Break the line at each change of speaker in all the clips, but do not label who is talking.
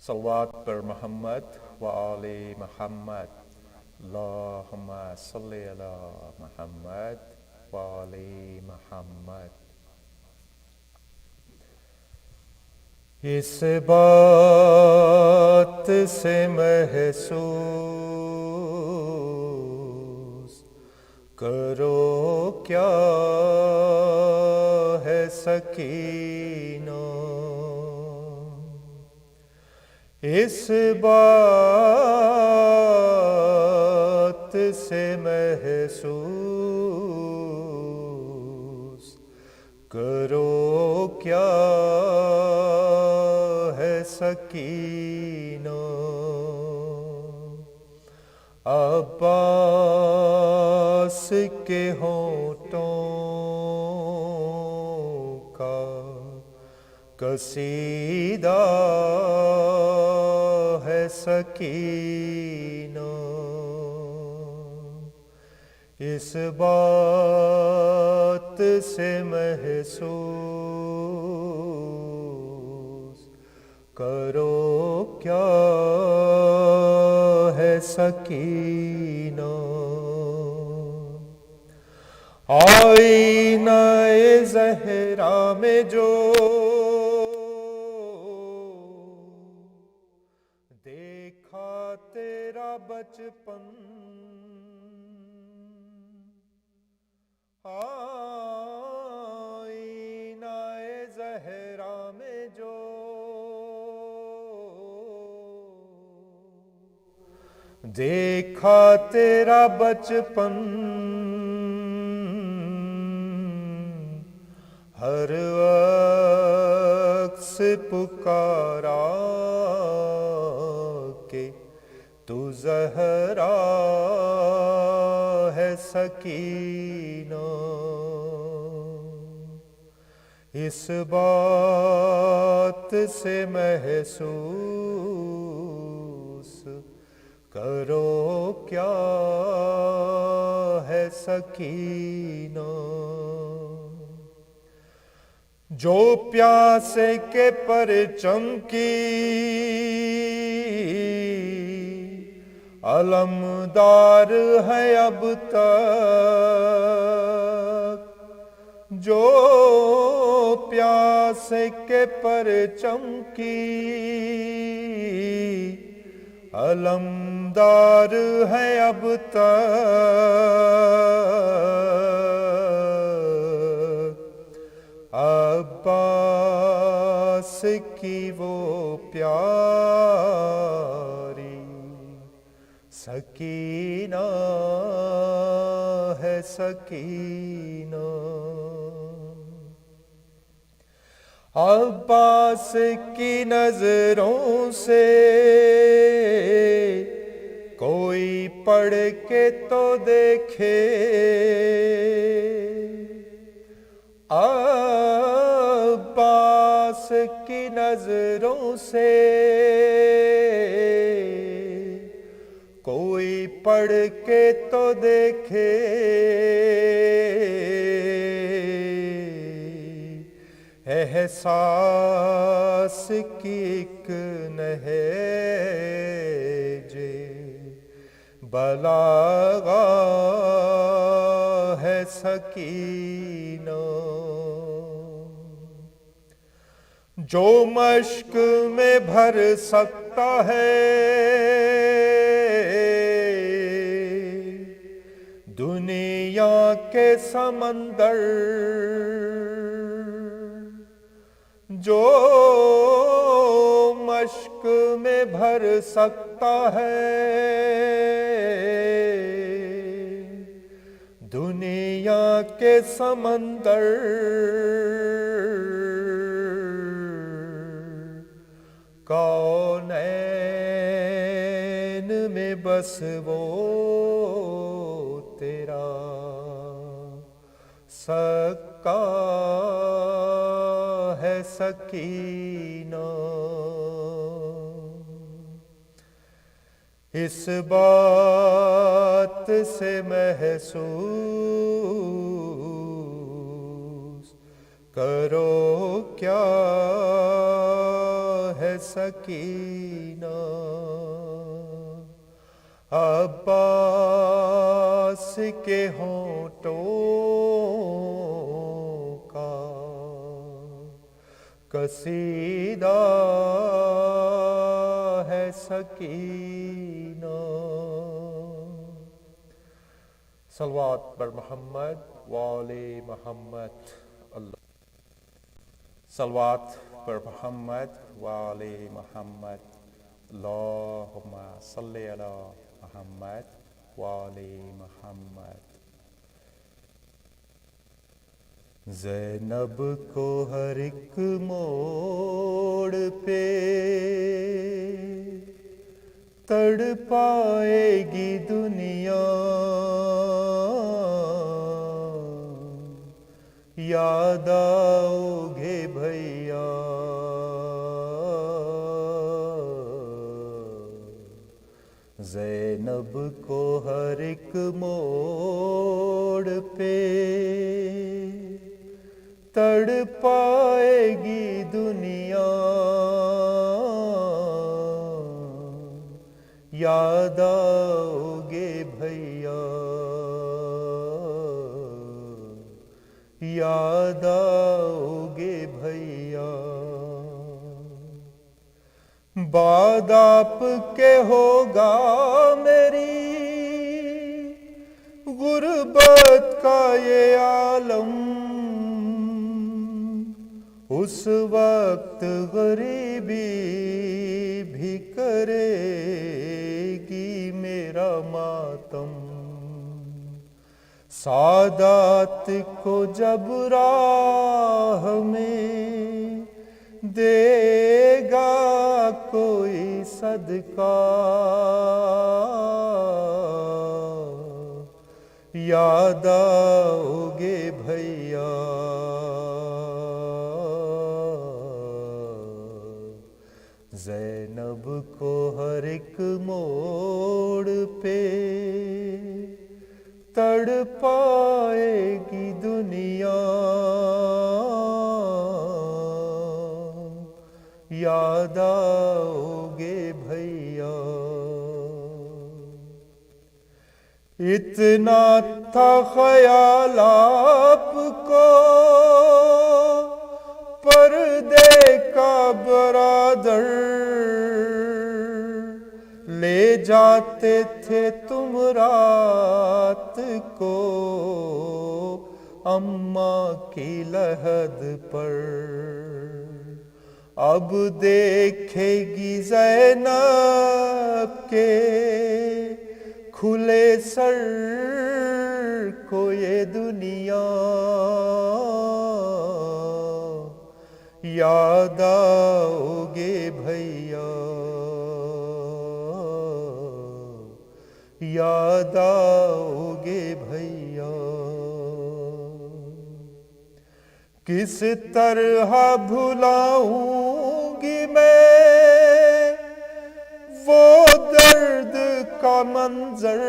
صلوات پر محمد و آل محمد اللہم صلی علی محمد و آل محمد. اس بات سے محسوس کرو کیا ہے سکینہ، اس بات سے محسوس کرو کیا ہے سکینہ. عباس کے ہونٹوں کا قصیدہ ہے سکینہ، اس بات سے محسوس کرو کیا ہے سکینہ. آئینہ زہرا میں جو دیکھا تیرا بچپن، آئینہ زہرا میں جو دیکھا تیرا بچپن، ہر عکس پکارا کہ تو زہرا ہے سکینہ، اس بات سے محسوس کرو کیا ہے سکینہ. جو پیاسے کے پرچم کی علمدار ہے اب تک، جو پیاسے کے پرچم کی علمدار ہے اب تک، عباس کی وہ پیاری سکینہ ہے سکینہ. عباس کی نظروں سے کوئی پڑھ کے تو دیکھے، عباس کی نظروں سے کوئی پڑھ کے تو دیکھے، احساس کی ایک نہج بلاغہ ہے سکینہ. جو مشق میں بھر سکتا ہے دنیا کے سمندر، جو مشق میں بھر سکتا ہے دنیا کے سمندر، کونین میں بس وہ تیرا سکا ہے سکینہ. اس بات سے محسوس کرو کیا ہے ہے سکینہ عباس کے ہونٹوں کا قصیدہ ہے سکینہ. صلوات پر محمد وآل محمد. اللہ صلوات پر محمد وآل محمد. اللہم صلی علی محمد وآل محمد. زینب کو ہر ایک موڑ پہ تڑ پائے گی دنیا یاد آؤ گے بھیا زینب کو ہر ایک موڑ پہ تڑ پائے گی دنیا یاد آؤ گے بھیا یاد آؤ گے بھیا. بعد آپ کے ہوگا میری غربت کا یہ عالم اس وقت غریبی بھی کرے گی میرا ماتم. سادات کو جب راہ میں دے گا کوئی صدقہ یاد آؤ گے بھیا زینب کو ہر ایک موڑ پہ تڑ پائے گی دنیا یاد آؤ گے بھیا. اتنا تھا خیال آپ کو پردے کا برادر لے جاتے تھے تم رات کو اماں کی لحد پر. اب دیکھے گی زینب کے کھلے سر کو یہ دنیا یاد آؤ گے بھیا یاد آؤ گے بھیا. کس طرح بھلاؤں گی میں وہ درد کا منظر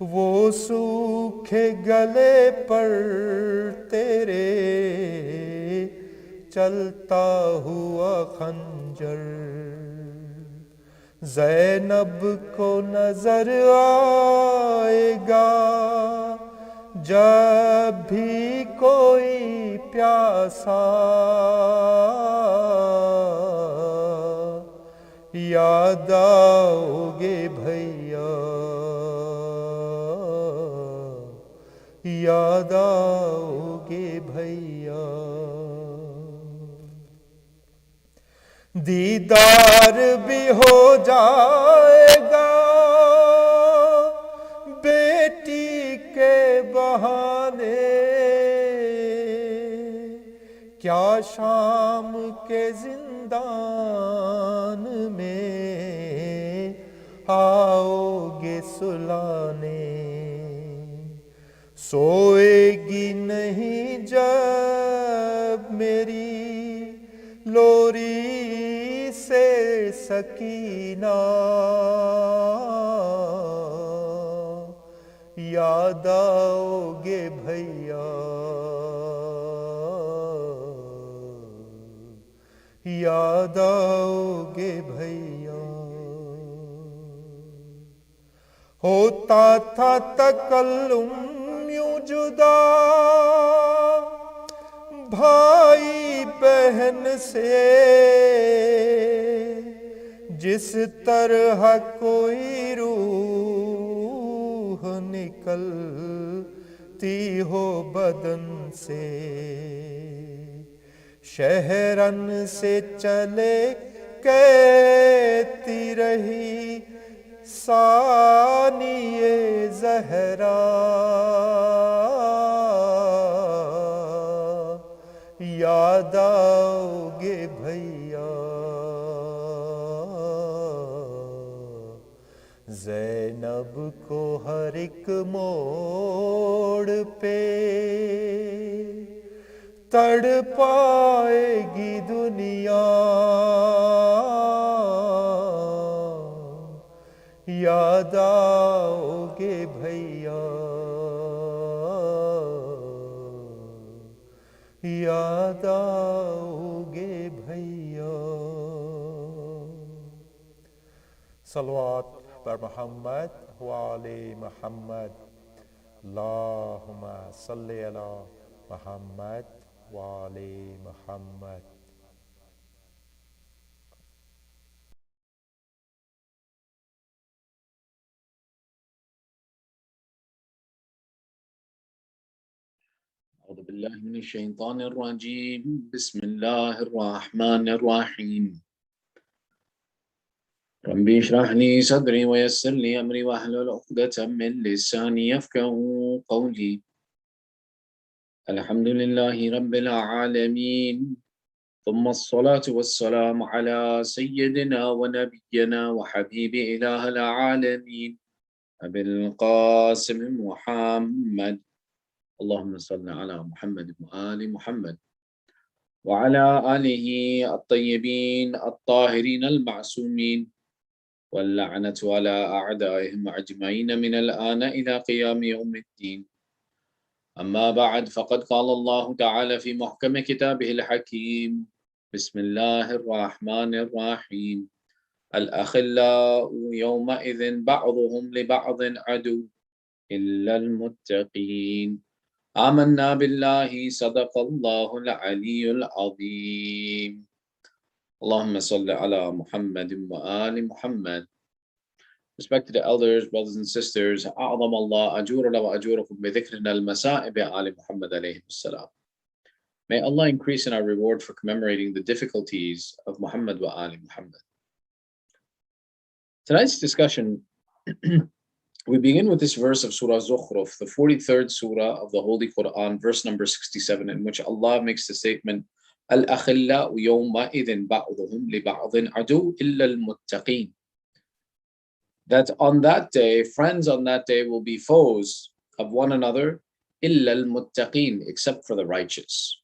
وہ سوکھے گلے پر تیرے چلتا ہوا خنجر. زینب کو نظر آئے گا جب بھی کوئی پیاسا یاد آؤ گے بھیا یاد آؤ گے بھیا. دیدار بھی ہو جائے گا بیٹی کے بہانے کیا شام کے زندان میں آؤ گے سلانے. سوئے گی نہیں جب میری لوری سے سکینہ یاد آؤ گے بھیا याद आओगे भैया। होता था तकल्लुम यूं जुदा भाई बहन से, जिस तरह कोई रूह निकलती हो बदन से। शहरन से चले कहती रही सानिए ज़हरा, याद आओगे भैया। ज़ैनब को हर एक मोड़ पे तड़पाएगी दुनिया, याद आओगे भैया, याद आओगे भैया। सलवात पर मोहम्मद व आले मोहम्मद। अल्लाहुम्मा सल्ली अला मोहम्मद व आले मोहम्मद।
أعوذ بالله من الشيطان الرجيم. بسم الله الرحمن الرحيم. ربي اشرح لي صدري ويسر لي أمري واحلل عقدة من لساني يفقهوا قولي. الحمد لله رب العالمين، ثم الصلاة والسلام على سيدنا ونبينا وحبيب إله العالمين أبي القاسم محمد. اللهم صل على محمد وآل محمد وعلى آله الطيبين الطاهرين المعصومين، واللعنة على أعدائهم أجمعين من الآن إلى قيام يوم الدين. أما بعد، فقد قال الله تعالى في محكم كتابه الحكيم: بسم الله الرحمن الرحيم. الأخلاء يومئذ بعضهم لبعض عدو إلا المتقين. آمنا بالله صدق الله العلي العظيم. اللهم صل على محمد وآل محمد. Respected elders, brothers and sisters, أعظم الله أجورنا وأجوركم بذكرنا المسائب آل محمد عليه السلام. May Allah increase in our reward for commemorating the difficulties of Muhammad wa Ali Muhammad. Tonight's discussion, we begin with this verse of Surah Zukhruf, the 43rd surah of the Holy Quran, verse number 67, in which Allah makes the statement, Al-akhillau yawma idhin ba'duhum li ba'dhin adu illa al-muttaqeen. That on that day, friends on that day will be foes of one another, illa al-muttaqeen, except for the righteous.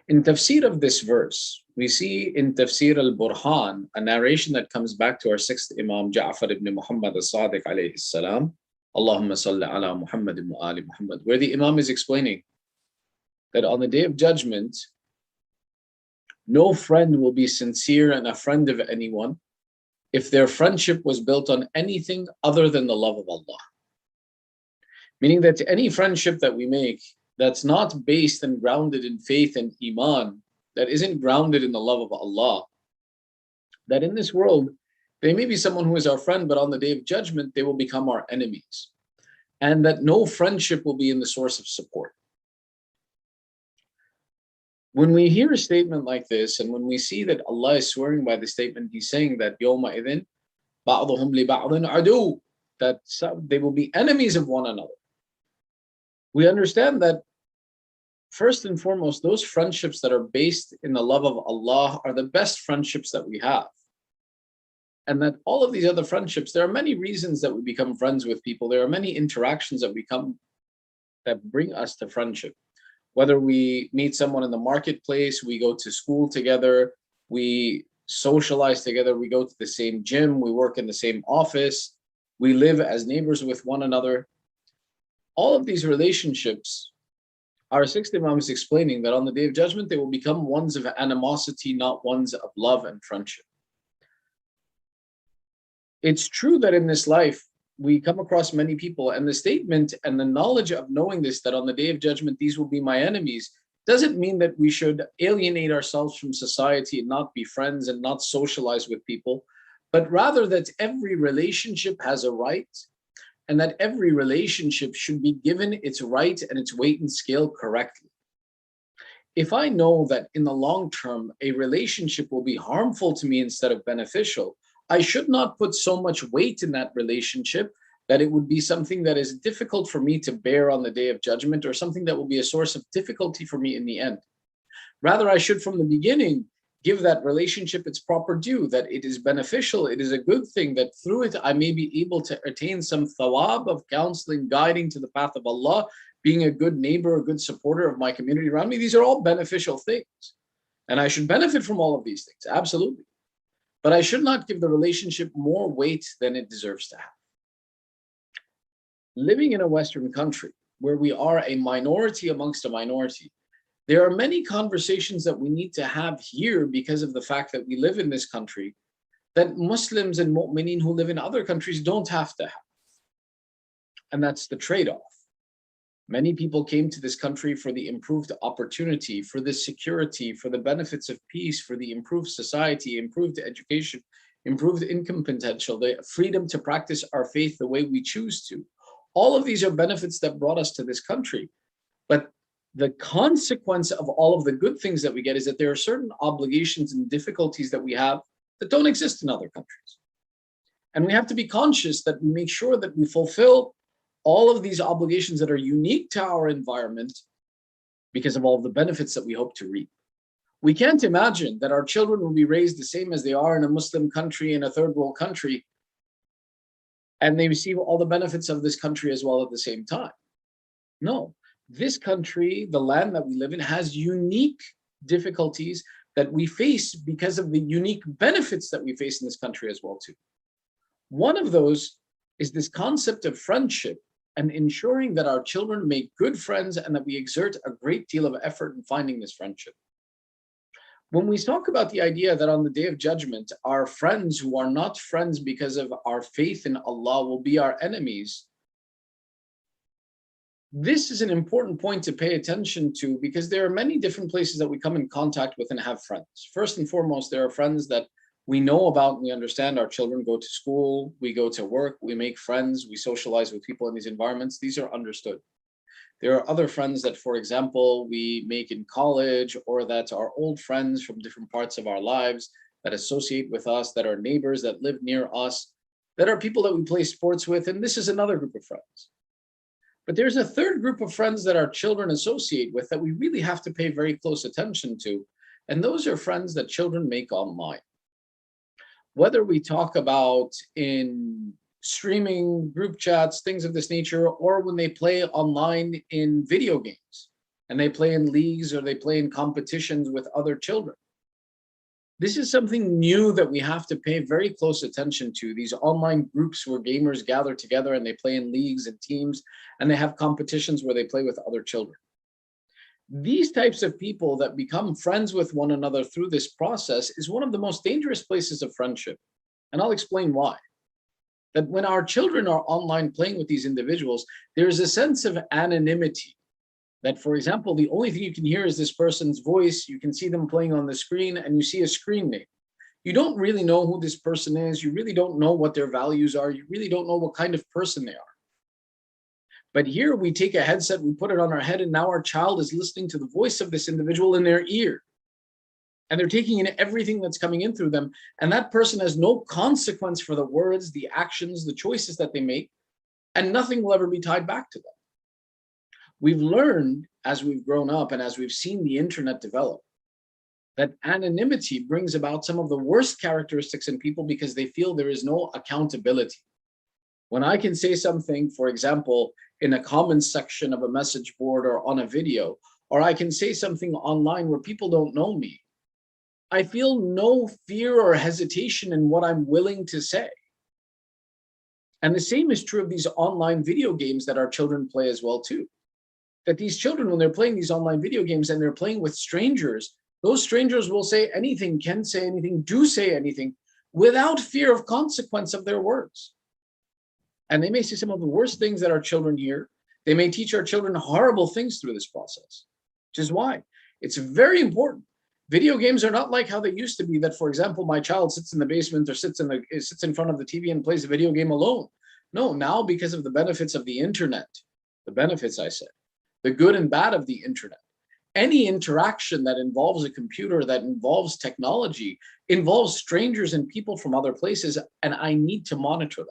In tafsir of this verse, we see in tafsir al-Burhan, a narration that comes back to our sixth Imam Ja'far ibn Muhammad as-Sadiq alayhi salam, Allahumma salli ala Muhammad wa ali Muhammad, where the Imam is explaining that on the day of judgment, no friend will be sincere and a friend of anyone if their friendship was built on anything other than the love of Allah. Meaning that any friendship that we make that's not based and grounded in faith and iman, that isn't grounded in the love of Allah, that in this world, they may be someone who is our friend, but on the day of judgment, they will become our enemies. And that no friendship will be in the source of support. When we hear a statement like this, and when we see that Allah is swearing by the statement, He's saying that yawma idhin ba'duhum li ba'dhin adu, that they will be enemies of one another. We understand that first and foremost, those friendships that are based in the love of Allah are the best friendships that we have. And that all of these other friendships, there are many reasons that we become friends with people. There are many interactions that bring us to friendship. Whether we meet someone in the marketplace, we go to school together, we socialize together, we go to the same gym, we work in the same office, we live as neighbors with one another. All of these relationships Our sixth Imam is explaining that on the Day of Judgment, they will become ones of animosity, not ones of love and friendship. It's true that in this life, we come across many people, and the statement and the knowledge of knowing this, that on the Day of Judgment, these will be my enemies, doesn't mean that we should alienate ourselves from society and not be friends and not socialize with people, but rather that every relationship has a right, and that every relationship should be given its right and its weight and scale correctly. If I know that in the long term, a relationship will be harmful to me instead of beneficial, I should not put so much weight in that relationship that it would be something that is difficult for me to bear on the Day of Judgment, or something that will be a source of difficulty for me in the end. Rather, I should from the beginning give that relationship its proper due, that it is beneficial, it is a good thing, that through it I may be able to attain some thawab of counseling, guiding to the path of Allah, being a good neighbor, a good supporter of my community around me. These are all beneficial things. And I should benefit from all of these things, absolutely. But I should not give the relationship more weight than it deserves to have. Living in a Western country where we are a minority amongst a minority, there are many conversations that we need to have here because of the fact that we live in this country that Muslims and mu'mineen who live in other countries don't have to have. And that's the trade-off. Many people came to this country for the improved opportunity, for the security, for the benefits of peace, for the improved society, improved education, improved income potential, the freedom to practice our faith the way we choose to. All of these are benefits that brought us to this country. But the consequence of all of the good things that we get is that there are certain obligations and difficulties that we have that don't exist in other countries. And we have to be conscious that we make sure that we fulfill all of these obligations that are unique to our environment because of all of the benefits that we hope to reap. We can't imagine that our children will be raised the same as they are in a Muslim country, in a third world country, and they receive all the benefits of this country as well at the same time. No, this country, the land that we live in, has unique difficulties that we face because of the unique benefits that we face in this country as well too. One of those is this concept of friendship and ensuring that our children make good friends and that we exert a great deal of effort in finding this friendship. When we talk about the idea that on the Day of Judgment, our friends who are not friends because of our faith in Allah will be our enemies, this is an important point to pay attention to, because there are many different places that we come in contact with and have friends. First and foremost, there are friends that we know about and we understand. Our children go to school, we go to work, we make friends, we socialize with people in these environments. These are understood. There are other friends that, for example, we make in college, or that are old friends from different parts of our lives that associate with us, that are neighbors that live near us, that are people that we play sports with, and this is another group of friends. But there's a third group of friends that our children associate with that we really have to pay very close attention to, and those are friends that children make online. Whether we talk about in streaming group chats, things of this nature, or when they play online in video games and they play in leagues or they play in competitions with other children. This is something new that we have to pay very close attention to. These online groups where gamers gather together and they play in leagues and teams, and they have competitions where they play with other children. These types of people that become friends with one another through this process is one of the most dangerous places of friendship. And I'll explain why. That when our children are online playing with these individuals, there's a sense of anonymity. That, for example, the only thing you can hear is this person's voice, you can see them playing on the screen, and you see a screen name. You don't really know who this person is, you really don't know what their values are, you really don't know what kind of person they are. But here we take a headset, we put it on our head, and now our child is listening to the voice of this individual in their ear. And they're taking in everything that's coming in through them. And that person has no consequence for the words, the actions, the choices that they make, and nothing will ever be tied back to them. We've learned as we've grown up and as we've seen the internet develop, that anonymity brings about some of the worst characteristics in people because they feel there is no accountability. When I can say something, for example, in a comment section of a message board or on a video, or I can say something online where people don't know me, I feel no fear or hesitation in what I'm willing to say. And the same is true of these online video games that our children play as well too. that these children, when they're playing these online video games and they're playing with strangers, those strangers will say anything, can say anything, do say anything without fear of consequence of their words. And they may say some of the worst things that our children hear. They may teach our children horrible things through this process, which is why it's very important. Video games are not like how they used to be, that, for example, my child sits in the basement or sits in front of the TV and plays a video game alone. No, now because of the benefits of the internet, the benefits I said, the good and bad of the internet, any interaction that involves a computer, that involves technology, involves strangers and people from other places, and I need to monitor them.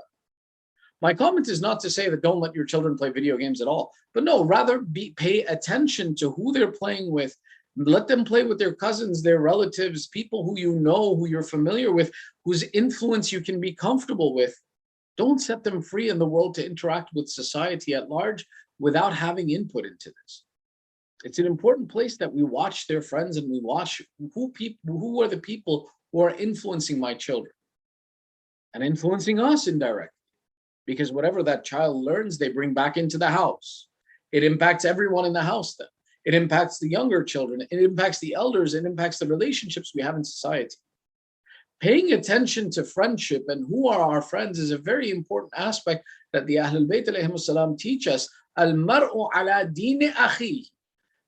My comment is not to say that don't let your children play video games at all, but no, rather pay attention to who they're playing with. Let them play with their cousins, their relatives, people who you know, who you're familiar with, whose influence you can be comfortable with. Don't set them free in the world to interact with society at large without having input into this. It's an important place that we watch their friends and we watch who are the people who are influencing my children and influencing us indirectly. Because whatever that child learns, they bring back into the house. It impacts everyone in the house then. It impacts the younger children. It impacts the elders. It impacts the relationships we have in society. Paying attention to friendship and who are our friends is a very important aspect that the Ahlul Bayt alayhimus salam teach us. Al-mar'u ala dini akhi,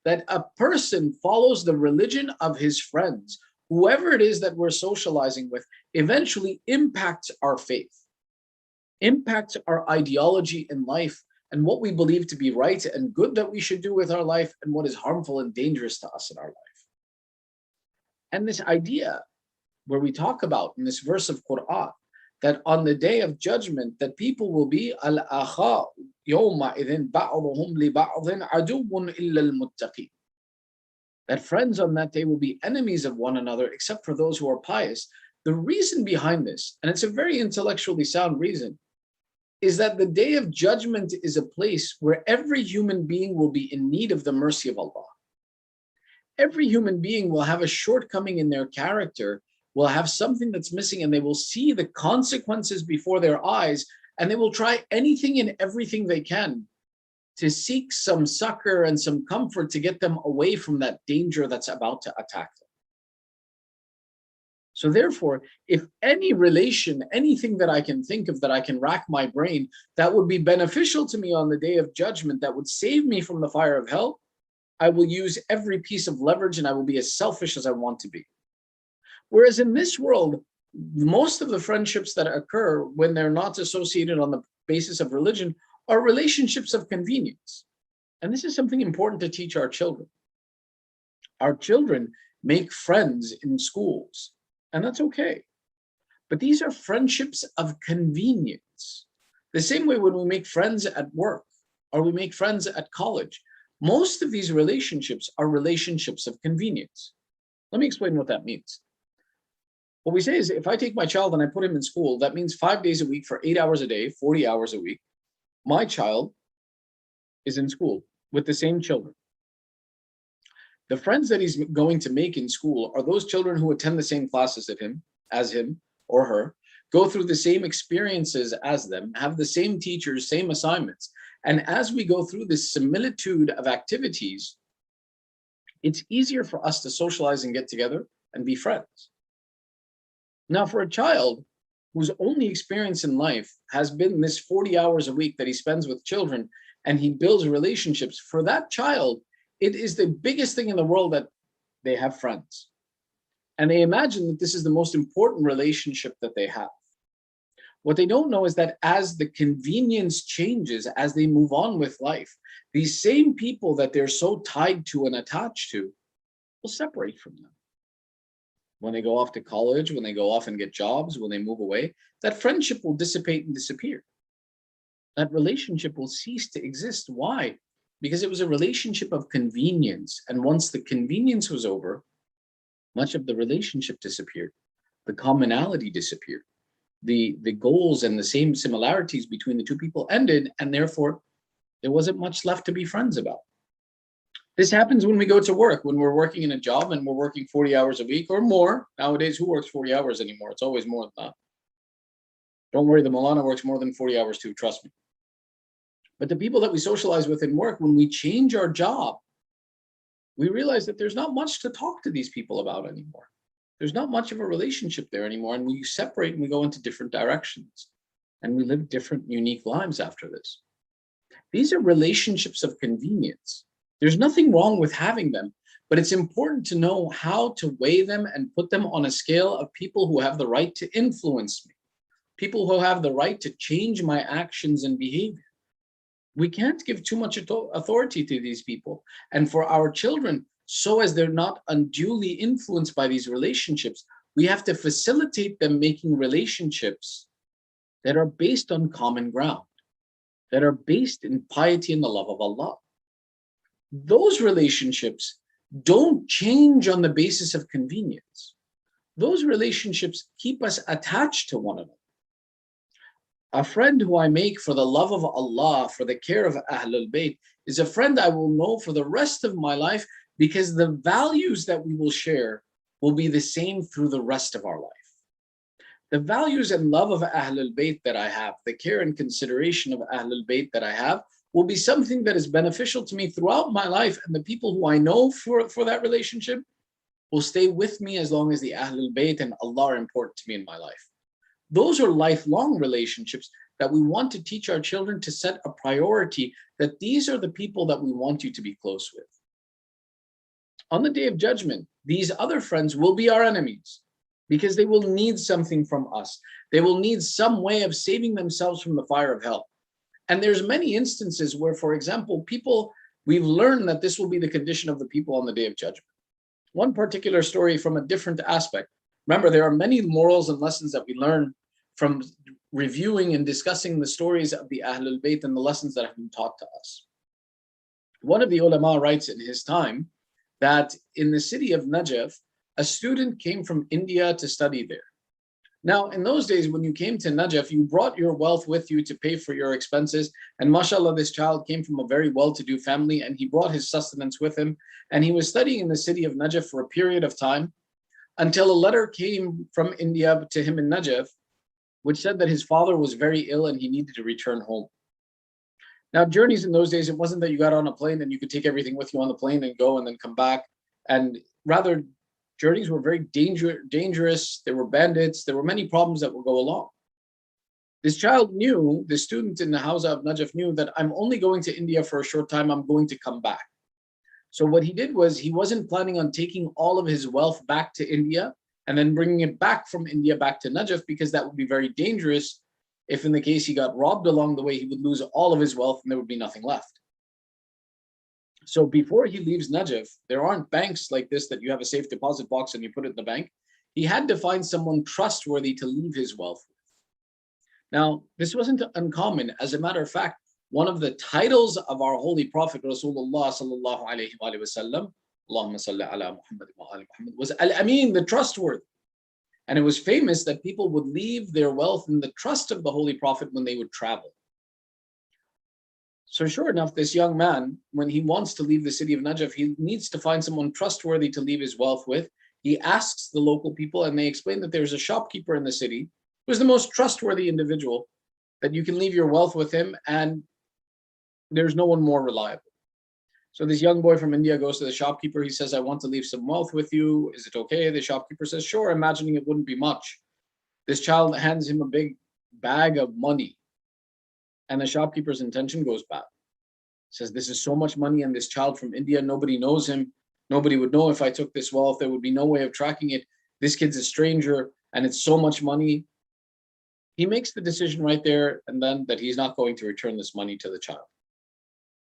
that a person follows the religion of his friends. Whoever it is that we're socializing with eventually impacts our faith, impacts our ideology in life, and what we believe to be right and good that we should do with our life, and what is harmful and dangerous to us in our life. And this idea where we talk about in this verse of Quran, that on the day of judgment, that people will be al-akha yawma idhin ba'duhum li ba'dhin aduwwun illa al-muttaqin. That friends on that day will be enemies of one another except for those who are pious. The reason behind this, and it's a very intellectually sound reason, is that the day of judgment is a place where every human being will be in need of the mercy of Allah. Every human being will have a shortcoming in their character, will have something that's missing, and they will see the consequences before their eyes, and they will try anything and everything they can to seek some succor and some comfort to get them away from that danger that's about to attack them. So therefore, if any relation, anything that I can think of that I can rack my brain, that would be beneficial to me on the day of judgment, that would save me from the fire of hell, I will use every piece of leverage and I will be as selfish as I want to be. Whereas in this world, most of the friendships that occur when they're not associated on the basis of religion are relationships of convenience. And this is something important to teach our children. Our children make friends in schools, and that's okay. But these are friendships of convenience. The same way when we make friends at work or we make friends at college, most of these relationships are relationships of convenience. Let me explain what that means. What we say is, if I take my child and I put him in school, that means 5 days a week for 8 hours a day, 40 hours a week. My child is in school with the same children. The friends that he's going to make in school are those children who attend the same classes as him or her, go through the same experiences as them, have the same teachers, same assignments. And as we go through this similitude of activities, it's easier for us to socialize and get together and be friends. Now, for a child whose only experience in life has been this 40 hours a week that he spends with children and he builds relationships, for that child, it is the biggest thing in the world that they have friends. And they imagine that this is the most important relationship that they have. What they don't know is that as the convenience changes, as they move on with life, these same people that they're so tied to and attached to will separate from them. When they go off to college, when they go off and get jobs, when they move away, that friendship will dissipate and disappear. That relationship will cease to exist. Why? Because it was a relationship of convenience. And once the convenience was over, much of the relationship disappeared. The commonality disappeared. The goals and the same similarities between the two people ended, and therefore there wasn't much left to be friends about. This happens when we go to work, when we're working in a job and we're working 40 hours a week or more. Nowadays, who works 40 hours anymore? It's always more than that. Don't worry, the Maulana works more than 40 hours too, trust me. But the people that we socialize with in work, when we change our job, we realize that there's not much to talk to these people about anymore. There's not much of a relationship there anymore. And we separate and we go into different directions. And we live different, unique lives after this. These are relationships of convenience. There's nothing wrong with having them, but it's important to know how to weigh them and put them on a scale of people who have the right to influence me, people who have the right to change my actions and behavior. We can't give too much authority to these people. And for our children, so as they're not unduly influenced by these relationships, we have to facilitate them making relationships that are based on common ground, that are based in piety and the love of Allah. Those relationships don't change on the basis of convenience. Those relationships keep us attached to one another. A friend who I make for the love of Allah, for the care of Ahlul Bayt, is a friend I will know for the rest of my life, because the values that we will share will be the same through the rest of our life. The values and love of Ahlul Bayt that I have, the care and consideration of Ahlul Bayt that I have, will be something that is beneficial to me throughout my life, and the people who I know for that relationship will stay with me as long as the Ahlul Bayt and Allah are important to me in my life. Those are lifelong relationships that we want to teach our children, to set a priority that these are the people that we want you to be close with. On the Day of Judgment, these other friends will be our enemies, because they will need something from us. They will need some way of saving themselves from the fire of hell. And there's many instances where, for example, we've learned that this will be the condition of the people on the Day of Judgment. One particular story from a different aspect. Remember, there are many morals and lessons that we learn from reviewing and discussing the stories of the Ahlul Bayt and the lessons that have been taught to us. One of the ulama writes in his time that in the city of Najaf, a student came from India to study there. Now, in those days, when you came to Najaf, you brought your wealth with you to pay for your expenses. And mashallah, this child came from a very well-to-do family, and he brought his sustenance with him. And he was studying in the city of Najaf for a period of time, until a letter came from India to him in Najaf, which said that his father was very ill and he needed to return home. Now, journeys in those days, it wasn't that you got on a plane and you could take everything with you on the plane and go and then come back. And rather, journeys were very dangerous. There were bandits. There were many problems that would go along. This child knew, the student in the Hausa of Najaf knew, that I'm only going to India for a short time. I'm going to come back. So what he did was, he wasn't planning on taking all of his wealth back to India and then bringing it back from India back to Najaf, because that would be very dangerous. If in the case he got robbed along the way, he would lose all of his wealth and there would be nothing left. So before he leaves Najaf, there aren't banks like this that you have a safe deposit box and you put it in the bank. He had to find someone trustworthy to leave his wealth with. Now, this wasn't uncommon. As a matter of fact, one of the titles of our holy Prophet Rasulullah sallallahu alaihi wasallam, Allahumma salli ala Muhammad wa ali Muhammad, was Al-Amin, the trustworthy. And it was famous that people would leave their wealth in the trust of the holy Prophet when they would travel. So sure enough, this young man, when he wants to leave the city of Najaf, he needs to find someone trustworthy to leave his wealth with. He asks the local people, and they explain that there's a shopkeeper in the city who's the most trustworthy individual, that you can leave your wealth with him, and there's no one more reliable. So this young boy from India goes to the shopkeeper. He says, I want to leave some wealth with you. Is it okay? The shopkeeper says, sure, imagining it wouldn't be much. This child hands him a big bag of money, and the shopkeeper's intention goes bad. Says, this is so much money, and this child from India, nobody knows him. Nobody would know if I took this wealth. There would be no way of tracking it. This kid's a stranger, and it's so much money. He makes the decision right there and then that he's not going to return this money to the child.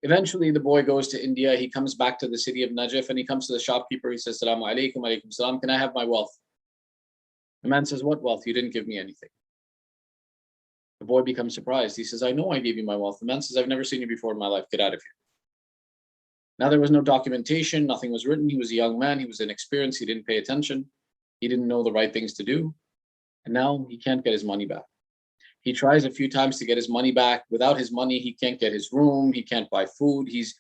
Eventually, the boy goes to India. He comes back to the city of Najaf, and he comes to the shopkeeper. He says, Salaamu alaikum, alaikum salam. Can I have my wealth? The man says, what wealth? You didn't give me anything. The boy becomes surprised. He says, I know I gave you my wealth. The man says, I've never seen you before in my life. Get out of here. Now, there was no documentation. Nothing was written. He was a young man. He was inexperienced. He didn't pay attention. He didn't know the right things to do. And now he can't get his money back. He tries a few times to get his money back. Without his money, he can't get his room. He can't buy food. He's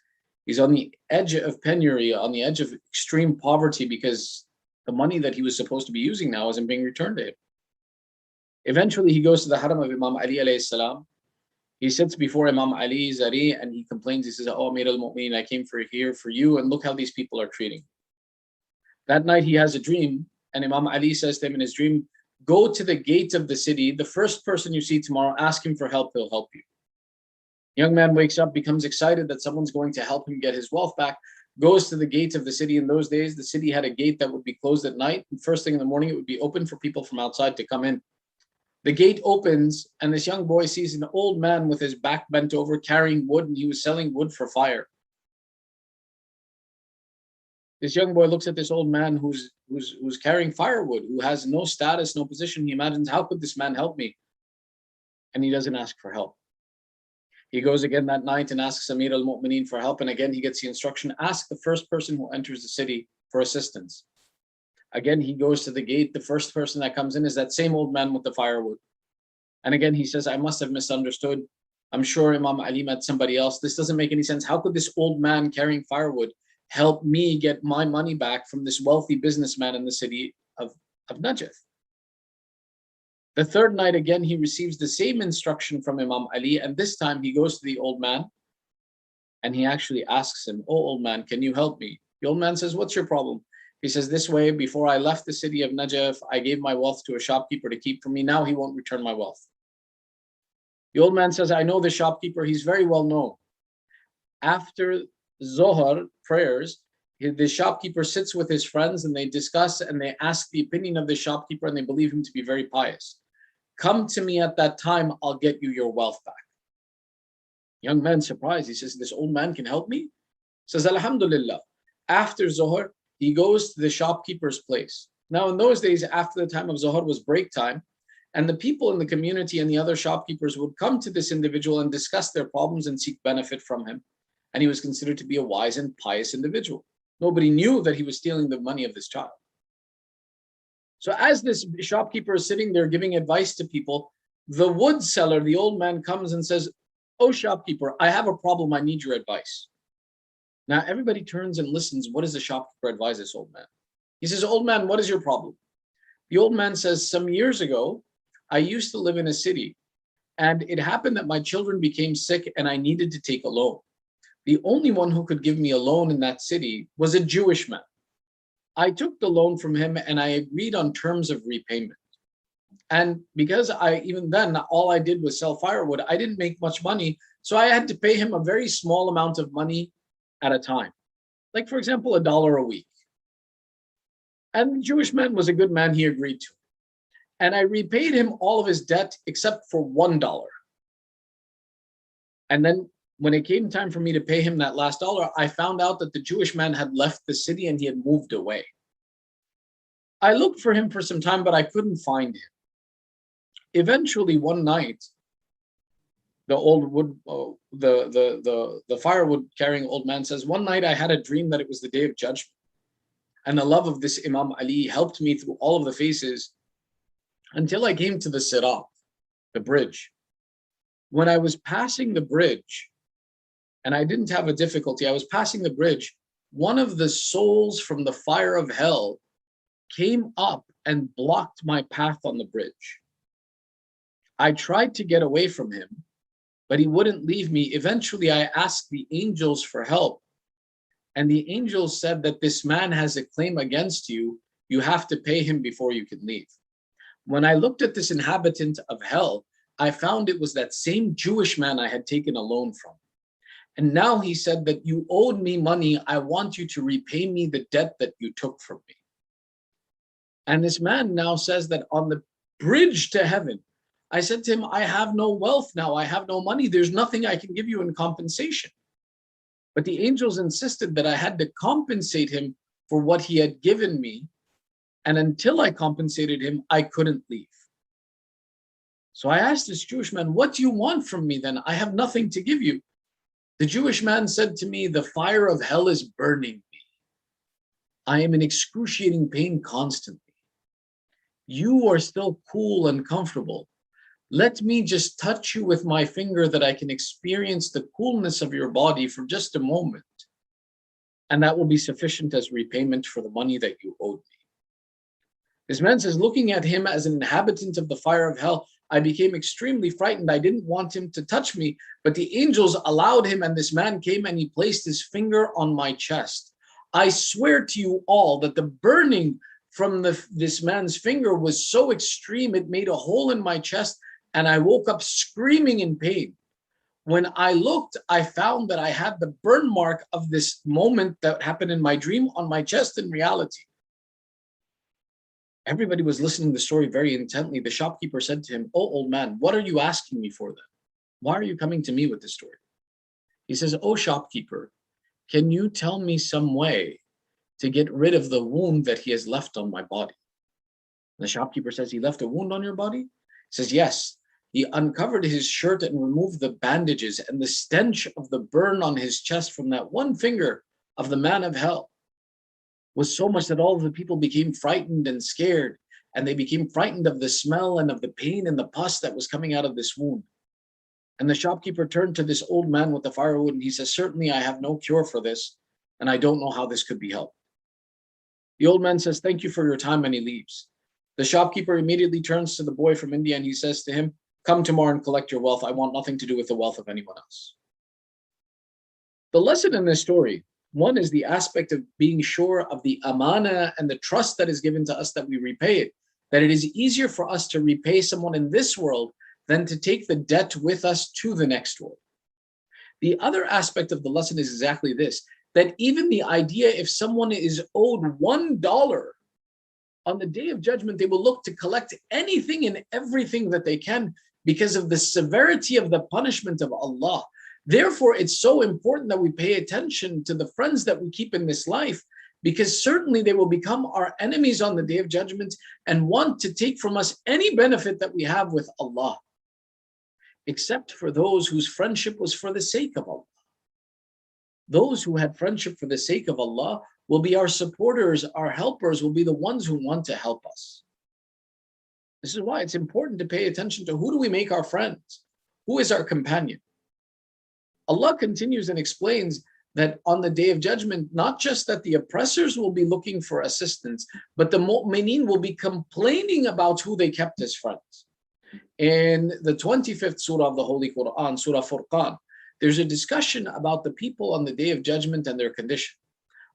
on the edge of penury, on the edge of extreme poverty, because the money that he was supposed to be using now isn't being returned to him. Eventually, he goes to the haram of Imam Ali alayhi salam. He sits before Imam Ali Zari and he complains. He says, "Oh, Amir al-Mu'mineen, I came here for you, and look how these people are treating me." That night he has a dream, and Imam Ali says to him in his dream, "Go to the gate of the city. The first person you see tomorrow, ask him for help. He'll help you." Young man wakes up, becomes excited that someone's going to help him get his wealth back, goes to the gate of the city. In those days, the city had a gate that would be closed at night, and first thing in the morning, it would be open for people from outside to come in. The gate opens, and this young boy sees an old man with his back bent over carrying wood, and he was selling wood for fire. This young boy looks at this old man who's carrying firewood, who has no status, no position. He imagines, how could this man help me? And he doesn't ask for help. He goes again that night and asks Amir al-Mu'mineen for help, and again he gets the instruction, ask the first person who enters the city for assistance. Again, he goes to the gate. The first person that comes in is that same old man with the firewood. And again, he says, "I must have misunderstood. I'm sure Imam Ali met somebody else. This doesn't make any sense. How could this old man carrying firewood help me get my money back from this wealthy businessman in the city of Najd?" The third night, again, he receives the same instruction from Imam Ali. And this time he goes to the old man and he actually asks him, "Oh, old man, can you help me?" The old man says, "What's your problem?" He says, "This way, before I left the city of Najaf, I gave my wealth to a shopkeeper to keep for me. Now he won't return my wealth." The old man says, "I know the shopkeeper. He's very well known. After Zohar prayers, the shopkeeper sits with his friends and they discuss and they ask the opinion of the shopkeeper and they believe him to be very pious. Come to me at that time. I'll get you your wealth back." Young man surprised. He says, "This old man can help me?" He says, "Alhamdulillah." After Zohar, he goes to the shopkeeper's place. Now, in those days, after the time of Zohar was break time, and the people in the community and the other shopkeepers would come to this individual and discuss their problems and seek benefit from him. And he was considered to be a wise and pious individual. Nobody knew that he was stealing the money of this child. So as this shopkeeper is sitting there giving advice to people, the wood seller, the old man, comes and says, "Oh, shopkeeper, I have a problem. I need your advice." Now, everybody turns and listens. What does the shopkeeper advise this old man? He says, "Old man, what is your problem?" The old man says, "Some years ago, I used to live in a city, and it happened that my children became sick and I needed to take a loan. The only one who could give me a loan in that city was a Jewish man. I took the loan from him and I agreed on terms of repayment. And because even then, all I did was sell firewood, I didn't make much money. So I had to pay him a very small amount of money at a time. Like, for example, $1 a week. And the Jewish man was a good man. He agreed to it. And I repaid him all of his debt except for $1. And then when it came time for me to pay him that last dollar, I found out that the Jewish man had left the city and he had moved away. I looked for him for some time, but I couldn't find him. Eventually, one night, the old wood, the firewood carrying old man says, "One night I had a dream that it was the day of judgment. And the love of this Imam Ali helped me through all of the phases until I came to the Sirat, the bridge. When I was passing the bridge, and I didn't have a difficulty, I was passing the bridge, one of the souls from the fire of hell came up and blocked my path on the bridge. I tried to get away from him, but he wouldn't leave me. Eventually, I asked the angels for help. And the angels said that this man has a claim against you. You have to pay him before you can leave. When I looked at this inhabitant of hell, I found it was that same Jewish man I had taken a loan from. And now he said that you owed me money. I want you to repay me the debt that you took from me." And this man now says that on the bridge to heaven, I said to him, "I have no wealth now. I have no money. There's nothing I can give you in compensation." But the angels insisted that I had to compensate him for what he had given me. And until I compensated him, I couldn't leave. So I asked this Jewish man, "What do you want from me then? I have nothing to give you." The Jewish man said to me, "The fire of hell is burning me. I am in excruciating pain constantly. You are still cool and comfortable. Let me just touch you with my finger that I can experience the coolness of your body for just a moment. And that will be sufficient as repayment for the money that you owed me." This man says, looking at him as an inhabitant of the fire of hell, I became extremely frightened. I didn't want him to touch me, but the angels allowed him, and this man came and he placed his finger on my chest. I swear to you all that the burning from this man's finger was so extreme, it made a hole in my chest, and I woke up screaming in pain. When I looked, I found that I had the burn mark of this moment that happened in my dream on my chest in reality. Everybody was listening to the story very intently. The shopkeeper said to him, "Oh, old man, what are you asking me for then? Why are you coming to me with this story?" He says, "Oh, shopkeeper, can you tell me some way to get rid of the wound that he has left on my body?" And the shopkeeper says, "He left a wound on your body?" He says, "Yes." He uncovered his shirt and removed the bandages, and the stench of the burn on his chest from that one finger of the man of hell was so much that all of the people became frightened and scared, and they became frightened of the smell and of the pain and the pus that was coming out of this wound. And the shopkeeper turned to this old man with the firewood, and he says, "Certainly I have no cure for this, and I don't know how this could be helped." The old man says, "Thank you for your time," and he leaves. The shopkeeper immediately turns to the boy from India, and he says to him, "Come tomorrow and collect your wealth. I want nothing to do with the wealth of anyone else." The lesson in this story, one, is the aspect of being sure of the amana and the trust that is given to us, that we repay it, that it is easier for us to repay someone in this world than to take the debt with us to the next world. The other aspect of the lesson is exactly this, that even the idea, if someone is owed $1, on the day of judgment, they will look to collect anything and everything that they can because of the severity of the punishment of Allah. Therefore, it's so important that we pay attention to the friends that we keep in this life, because certainly they will become our enemies on the day of judgment and want to take from us any benefit that we have with Allah, except for those whose friendship was for the sake of Allah. Those who had friendship for the sake of Allah will be our supporters, our helpers, will be the ones who want to help us. This is why it's important to pay attention to who do we make our friends? Who is our companion? Allah continues and explains that on the day of judgment, not just that the oppressors will be looking for assistance, but the mu'mineen will be complaining about who they kept as friends. In the 25th surah of the Holy Quran, Surah Furqan, there's a discussion about the people on the day of judgment and their condition,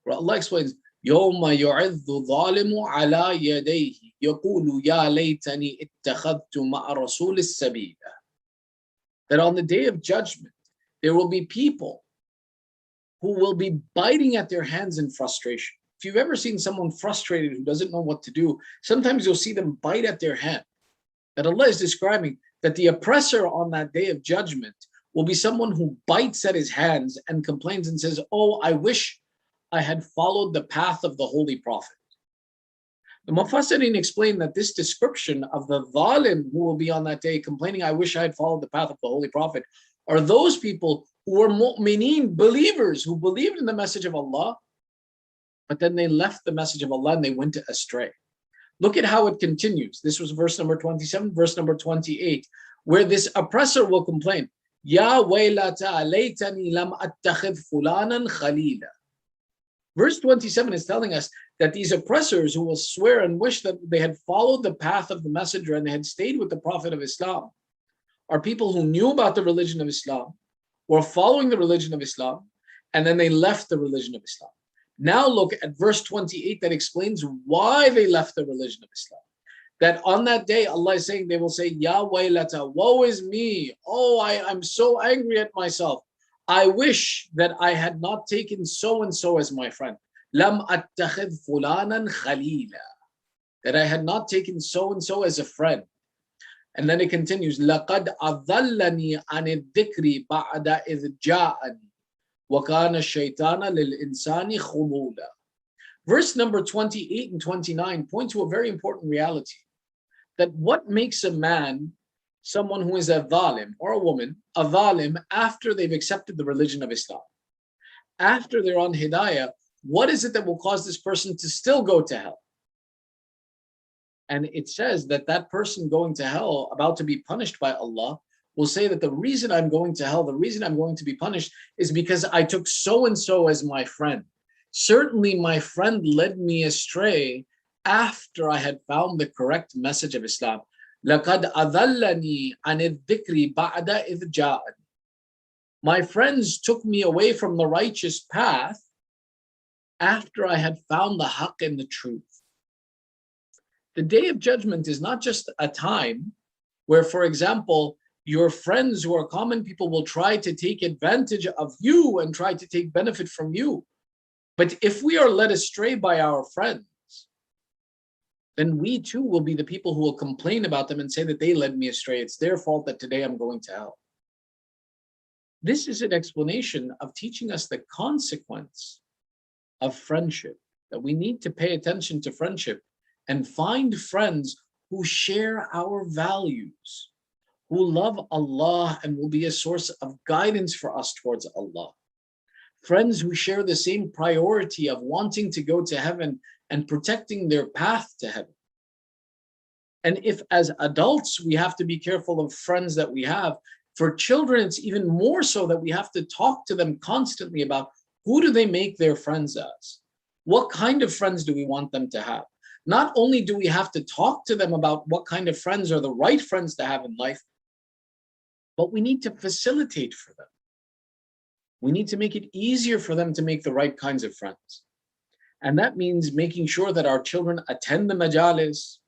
where Allah explains, يَوْمَ يُعِذُّ الظَّالِمُ عَلَى يَدَيْهِ يَقُولُ يَا لَيْتَنِي اتَّخَذْتُ مَعَ رَسُولِ السَّبِيلَ. That on the day of judgment, there will be people who will be biting at their hands in frustration. If you've ever seen someone frustrated who doesn't know what to do, sometimes you'll see them bite at their hand. That Allah is describing that the oppressor on that day of judgment will be someone who bites at his hands and complains and says, "Oh, I wish I had followed the path of the Holy Prophet." The Mufassirin explain that this description of the dhalim who will be on that day complaining, "I wish I had followed the path of the Holy Prophet," are those people who were mu'mineen, believers, who believed in the message of Allah, but then they left the message of Allah and they went astray. Look at how it continues. This was verse number 27, verse number 28, where this oppressor will complain, "Ya waylata laytani lam attakhidh fulanan khalila." Verse 27 is telling us that these oppressors who will swear and wish that they had followed the path of the messenger and they had stayed with the Prophet of Islam are people who knew about the religion of Islam, were following the religion of Islam, and then they left the religion of Islam. Now look at verse 28 that explains why they left the religion of Islam. That on that day, Allah is saying, they will say, "Ya waylata, woe is me. Oh, I'm so angry at myself. I wish that I had not taken so-and-so as my friend. Lam attakhidh fulanan khalila." That I had not taken so-and-so as a friend. And then it continues, لَقَدْ أَضَلَّنِي عَنِ الذِّكْرِ بَعْدَ إِذْ جَاءَنِي وَكَانَ الشَّيْطَانَ لِلْإِنسَانِ خُذُولًا. Verse number 28 and 29 point to a very important reality, that what makes a man someone who is a dhalim, or a woman, a dhalim, after they've accepted the religion of Islam, after they're on hidayah, what is it that will cause this person to still go to hell? And it says that that person going to hell, about to be punished by Allah, will say that the reason I'm going to hell, the reason I'm going to be punished, is because I took so-and-so as my friend. Certainly my friend led me astray after I had found the correct message of Islam. لَقَدْ أَذَلَّنِي عَنِ الذِّكْرِ بَعْدَ إِذْ جَاءَنِي. My friends took me away from the righteous path after I had found the haqq and the truth. The day of judgment is not just a time where, for example, your friends who are common people will try to take advantage of you and try to take benefit from you. But if we are led astray by our friends, then we too will be the people who will complain about them and say that they led me astray. It's their fault that today I'm going to hell. This is an explanation of teaching us the consequence of friendship, that we need to pay attention to friendship and find friends who share our values, who love Allah and will be a source of guidance for us towards Allah. Friends who share the same priority of wanting to go to heaven and protecting their path to heaven. And if as adults we have to be careful of friends that we have, for children it's even more so that we have to talk to them constantly about who do they make their friends as? What kind of friends do we want them to have? Not only do we have to talk to them about what kind of friends are the right friends to have in life, but we need to facilitate for them. We need to make it easier for them to make the right kinds of friends. And that means making sure that our children attend the Majalis,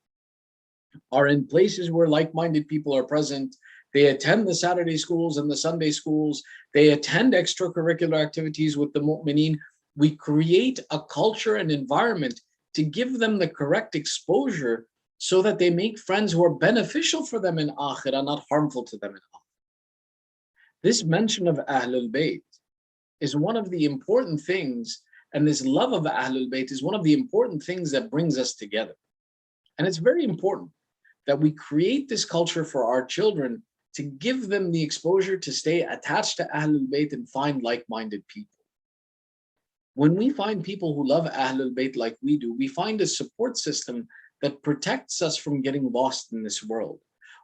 are in places where like-minded people are present. They attend the Saturday schools and the Sunday schools. They attend extracurricular activities with the mu'mineen. We create a culture and environment to give them the correct exposure so that they make friends who are beneficial for them in akhirah, not harmful to them in akhirah. This mention of Ahlul Bayt is one of the important things, and this love of Ahlul Bayt is one of the important things that brings us together. And it's very important that we create this culture for our children to give them the exposure to stay attached to Ahlul Bayt and find like-minded people. When we find people who love Ahlul Bayt like we do, we find a support system that protects us from getting lost in this world.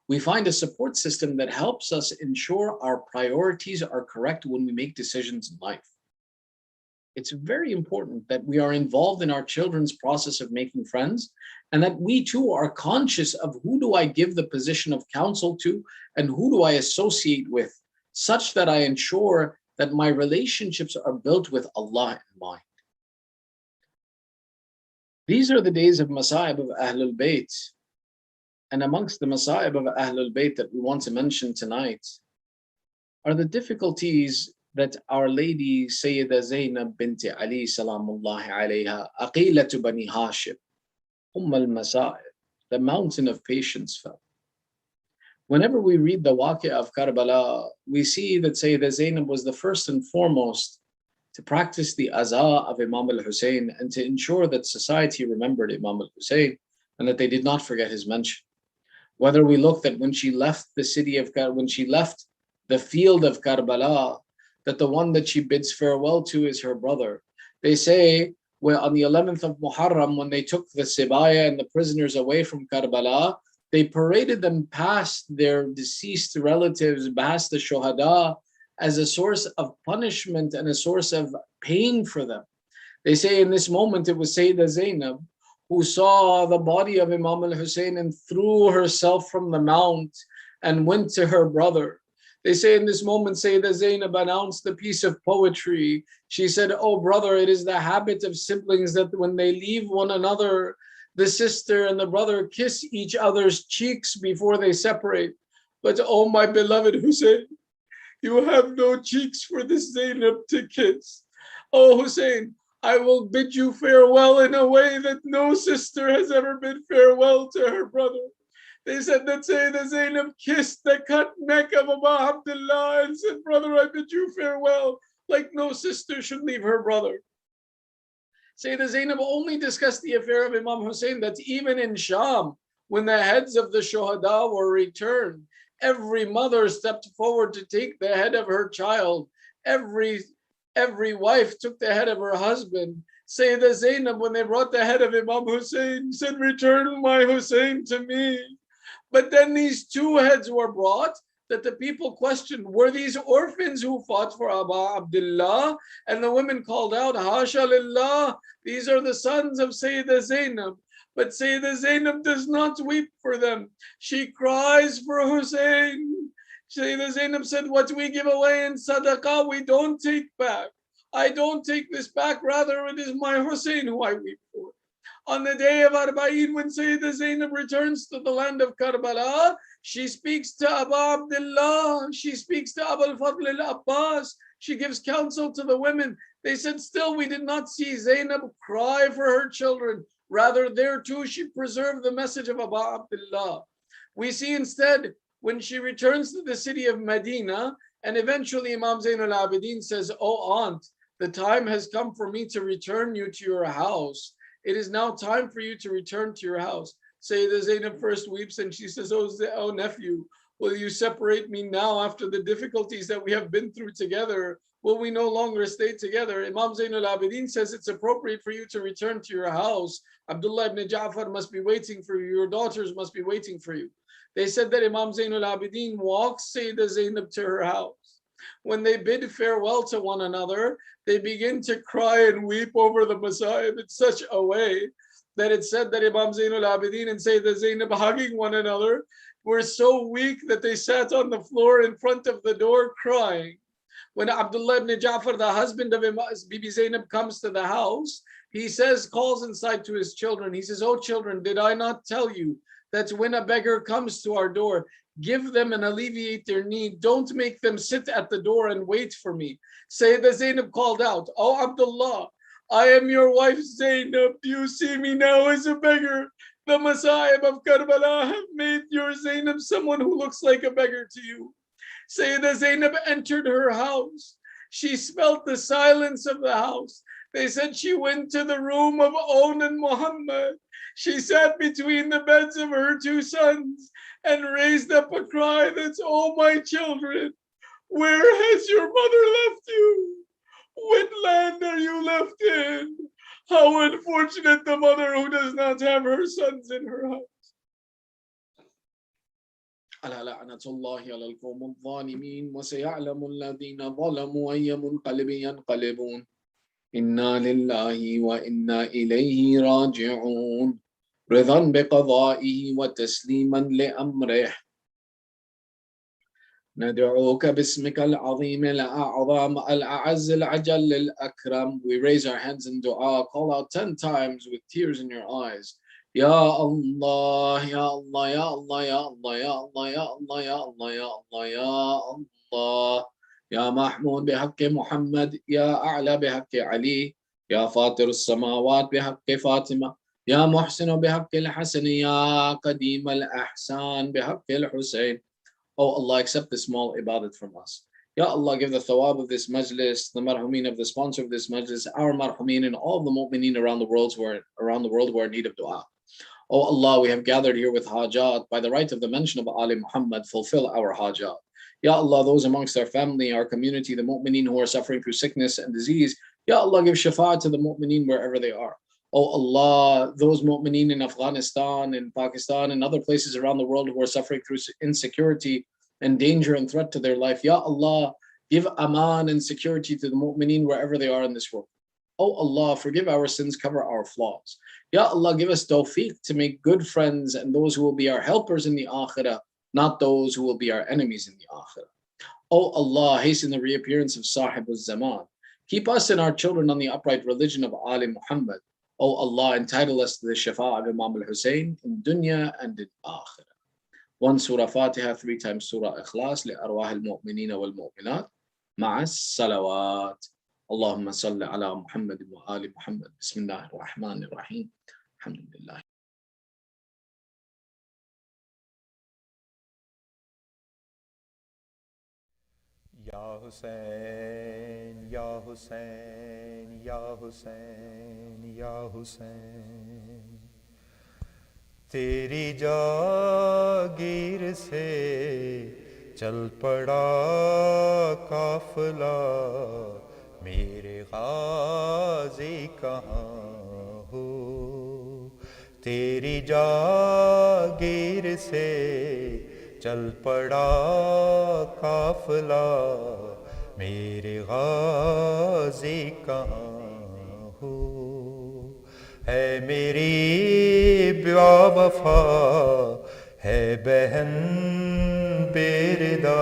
We find a support system that helps us ensure our priorities are correct when we make decisions in life. It's very important that we are involved in our children's process of making friends, and that we too are conscious of who do I give the position of counsel to and who do I associate with, such that I ensure that my relationships are built with Allah in mind. These are the days of Masa'ib of Ahlul Bayt. And amongst the Masa'ib of Ahlul Bayt that we want to mention tonight are the difficulties that Our Lady Sayyida Zainab binti Ali salamullahi alayha, Aqilatu Bani Hashim, al-Masa'ib, the mountain of patience felt. Whenever we read the waqi' of Karbala, we see that Sayyida Zainab was the first and foremost to practice the aza of Imam al-Hussain and to ensure that society remembered Imam al-Hussain and that they did not forget his mention. Whether we look that when she left the city of when she left the field of Karbala, that the one that she bids farewell to is her brother. They say, well, on the 11th of Muharram, when they took the Sibaya and the prisoners away from Karbala, they paraded them past their deceased relatives, past the Shuhada, as a source of punishment and a source of pain for them. They say in this moment it was Sayyida Zainab who saw the body of Imam al-Hussain and threw herself from the mount and went to her brother. They say in this moment Sayyida Zainab announced a piece of poetry. She said, "Oh brother, it is the habit of siblings that when they leave one another, the sister and the brother kiss each other's cheeks before they separate. But oh my beloved Hussain, you have no cheeks for this Zainab to kiss. Oh Hussain, I will bid you farewell in a way that no sister has ever bid farewell to her brother." They said that Sayyida Zainab kissed the cut neck of Abu Abdullah and said, "Brother, I bid you farewell," like no sister should leave her brother. Sayyida Zainab only discussed the affair of Imam Hussain that even in Sham, when the heads of the Shuhada were returned, every mother stepped forward to take the head of her child. Every wife took the head of her husband. Sayyida Zainab, when they brought the head of Imam Hussain, said, "Return my Hussain to me." But then these two heads were brought that the people questioned, were these orphans who fought for Abu Abdullah? And the women called out, "Hasha lillah, these are the sons of Sayyida Zainab." But Sayyidah Zainab does not weep for them. She cries for Hussain. Sayyidah Zainab said, what we give away in sadaqah, we don't take back. I don't take this back, rather it is my Hussain who I weep for. On the day of Arba'in, when Sayyidah Zainab returns to the land of Karbala, she speaks to Abu Abdullah, she speaks to Abu al-Fadl al-Abbas, she gives counsel to the women. They said, still we did not see Zainab cry for her children. Rather, there too, she preserved the message of Abu Abdullah. We see instead, when she returns to the city of Medina, and eventually Imam Zain al-Abidin says, oh aunt, the time has come for me to return you to your house. It is now time for you to return to your house. Sayyidah Zainab first weeps and she says, oh nephew, will you separate me now after the difficulties that we have been through together? Will we no longer stay together? Imam Zain al-Abidin says it's appropriate for you to return to your house. Abdullah ibn Ja'far must be waiting for you. Your daughters must be waiting for you. They said that Imam Zain al-Abidin walks Sayyidah Zainab to her house. When they bid farewell to one another, they begin to cry and weep over the Masa'ib in such a way that it said that Imam Zain al-Abidin and Sayyidah Zainab hugging one another were so weak that they sat on the floor in front of the door crying. When Abdullah ibn Ja'far, the husband of Bibi Zainab, comes to the house, he says, calls inside to his children. He says, oh children, did I not tell you that when a beggar comes to our door, give them and alleviate their need. Don't make them sit at the door and wait for me. Sayyidah Zainab called out, oh Abdullah, I am your wife Zainab. Do you see me now as a beggar? The Masa'ib of Karbala have made your Zainab someone who looks like a beggar to you. Sayyidah Zainab entered her house. She smelt the silence of the house. They said she went to the room of Onan Muhammad. She sat between the beds of her two sons and raised up a cry that's, oh my children, where has your mother left you? What land are you left in? How unfortunate the mother who does not have her sons in her house. ألا لعنة الله على القوم الظالمين وسيعلم الذين ظلموا أي منقلب ينقلبون إنا لله وإنا إليه راجعون رضا بقضائه وتسليما لأمره ندعوك باسمك العظيم الأعظم الأعز العجل الأكرم. We raise our hands in dua, call out 10 times with tears in your eyes. Ya Allah, Ya Allah, Ya Allah, Ya Allah, Ya Allah, Ya Allah, Ya Allah, Ya Allah, Ya Allah. Ya Mahmud بحق محمد يا أعلى بحق علي يا فاطر السماوات بحق فاطمة يا محسن بحق الحسن يا قديم الأحسان بحق الحسين. Oh Allah, accept this small ibadat from us. Ya Allah, give the thawab of this majlis, the marhumin of the sponsor of this majlis, our marhumin, and all the mu'mineen around the world who are in need of dua. Oh Allah, we have gathered here with hajat. By the right of the mention of Ali Muhammad, fulfill our hajat. Ya Allah, those amongst our family, our community, the mu'mineen who are suffering through sickness and disease, Ya Allah, give shafaat to the mu'mineen wherever they are. Oh Allah, those mu'mineen in Afghanistan, in Pakistan, and other places around the world who are suffering through insecurity and danger and threat to their life, Ya Allah, give aman and security to the mu'mineen wherever they are in this world. Oh Allah, forgive our sins, cover our flaws. Ya Allah, give us tawfiq to make good friends and those who will be our helpers in the akhirah, not those who will be our enemies in the akhirah. Oh Allah, hasten the reappearance of Sahib al-Zaman. Keep us and our children on the upright religion of Ali Muhammad. Oh Allah, entitle us to the shafa of Imam al-Hussain in dunya and in akhirah. 1 Surah Fatiha, 3 times Surah Ikhlas, لأرواح المؤمنين والمؤمنات مع الصلوات. اللهم صل على محمد وآل محمد. بسم الله الرحمن الرحيم. الحمد لله.
Ya Hussain, Ya Hussain, Ya Hussain, Ya Hussain. तेरी जागीर से चल पड़ा काफिला, मेरे गाजी कहाँ हो? तेरी जागीर से चल पड़ा काफिला, मेरे गाजी कहाँ हो? ہے میری بے وفا ہے بہن بیردا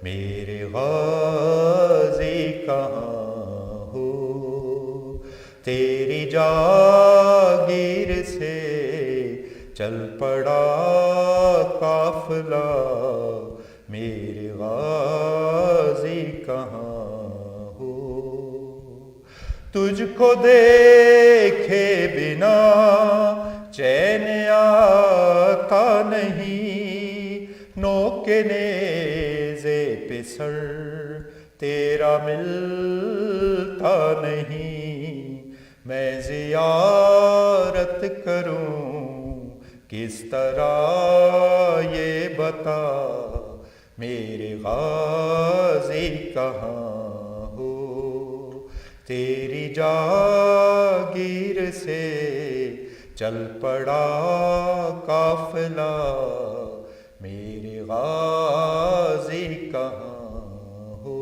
میرے غازی کہاں ہو تیری جاگیر سے چل پڑا قافلہ میرے غازی کہاں ہو تجھ کو دیکھے بنا چین آتا نہیں نوک نیزے پہ سر تیرا ملتا نہیں میں زیارت کروں کس طرح یہ بتا میرے غازی کہاں ہو تیری جاگیر سے چل پڑا قافلہ میرے غازی کہاں ہو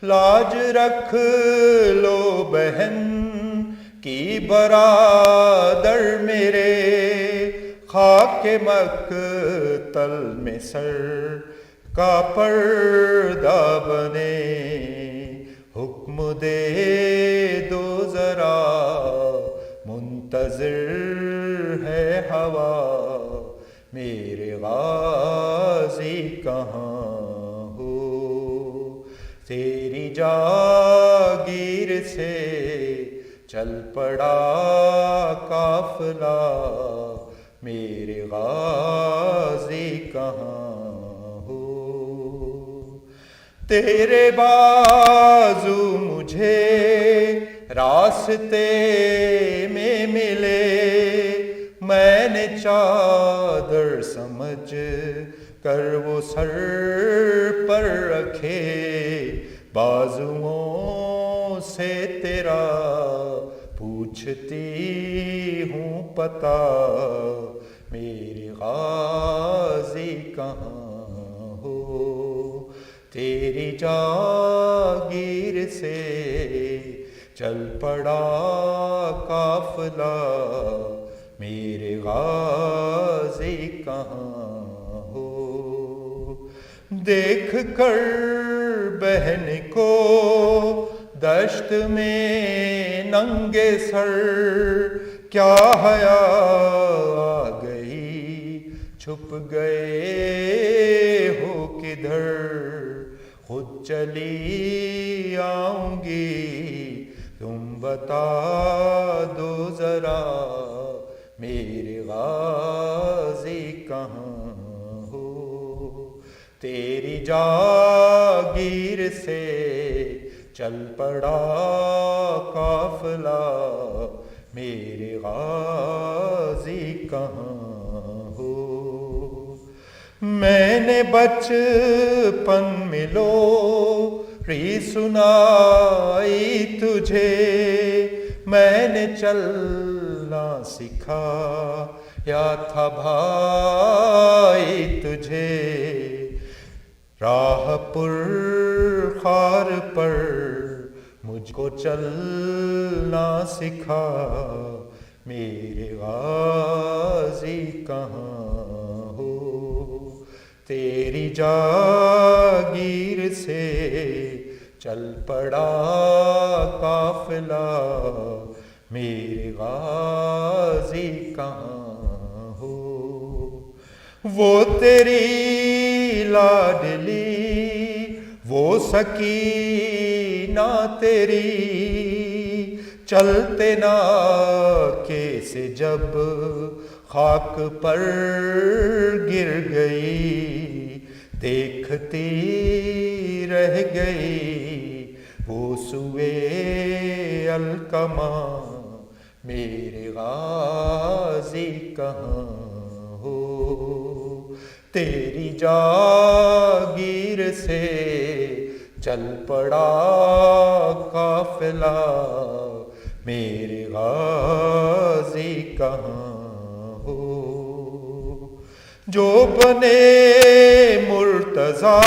لاج رکھ لو بہن کی برادر میرے خاک مقتل میں سر کا پردہ بنے حکم دے دو ذرا منتظر ہے ہوا میرے غازی کہاں ہو تیری جاگیر سے چل پڑا قافلہ میرے غازی کہاں ہو تیرے بازو مجھے راستے میں ملے میں نے چادر سمجھ کر وہ سر پر رکھے بازوؤں سے تیرا پوچھتی ہوں پتہ میرے غازی کہاں ہو تیری جاگیر سے چل پڑا قافلہ میرے غازی کہاں ہو دیکھ کر بہن کو دشت میں ننگے سر کیا حیا آ گئی چھپ گئے ہو کدھر خود چلی آؤں گی تم بتا دو ذرا میرے غازی کہاں ہو تیری جاگیر سے چل پڑا قافلہ میرے غازی کہاں ہو میں نے بچپن میں لوری سنائی تجھے میں نے چلنا سکھایا تھا بھائی تجھے راہ پر خار پر مجھ کو چلنا سکھا میرے غازی کہاں ہو تیری جاگیر سے چل پڑا قافلہ میرے غازی کہاں ہو وہ تیری لاڈلی وہ سکینہ تیری چلتے نا کیسے جب خاک پر گر گئی دیکھتی رہ گئی وہ سوئے القمہ میرے غازی کہاں ہو تیری جاگیر سے چل پڑا قافلہ میرے غازی کہاں ہو جو بنے مرتضیٰ